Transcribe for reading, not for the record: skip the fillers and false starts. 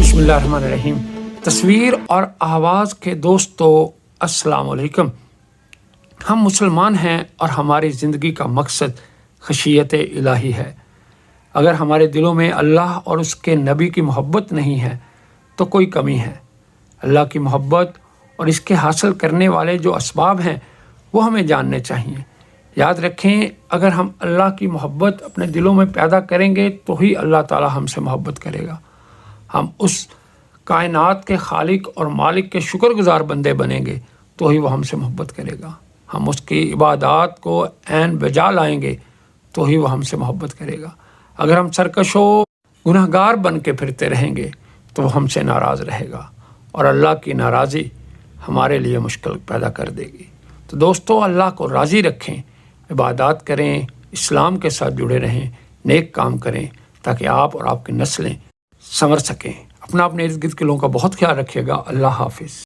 بسم اللہ الرحمن الرحیم۔ تصویر اور آواز کے دوستو السلام علیکم۔ ہم مسلمان ہیں اور ہماری زندگی کا مقصد خشیت الہی ہے۔ اگر ہمارے دلوں میں اللہ اور اس کے نبی کی محبت نہیں ہے تو کوئی کمی ہے۔ اللہ کی محبت اور اس کے حاصل کرنے والے جو اسباب ہیں وہ ہمیں جاننے چاہیے۔ یاد رکھیں، اگر ہم اللہ کی محبت اپنے دلوں میں پیدا کریں گے تو ہی اللہ تعالی ہم سے محبت کرے گا۔ ہم اس کائنات کے خالق اور مالک کے شکر گزار بندے بنیں گے تو ہی وہ ہم سے محبت کرے گا۔ ہم اس کی عبادات کو عین بجا لائیں گے تو ہی وہ ہم سے محبت کرے گا۔ اگر ہم سرکش و گناہ گار بن کے پھرتے رہیں گے تو وہ ہم سے ناراض رہے گا، اور اللہ کی ناراضی ہمارے لیے مشکل پیدا کر دے گی۔ تو دوستو، اللہ کو راضی رکھیں، عبادات کریں، اسلام کے ساتھ جڑے رہیں، نیک کام کریں تاکہ آپ اور آپ کی نسلیں سنور سکیں۔ اپنے ارد گرد کے لوگوں کا بہت خیال رکھیے گا۔ اللہ حافظ۔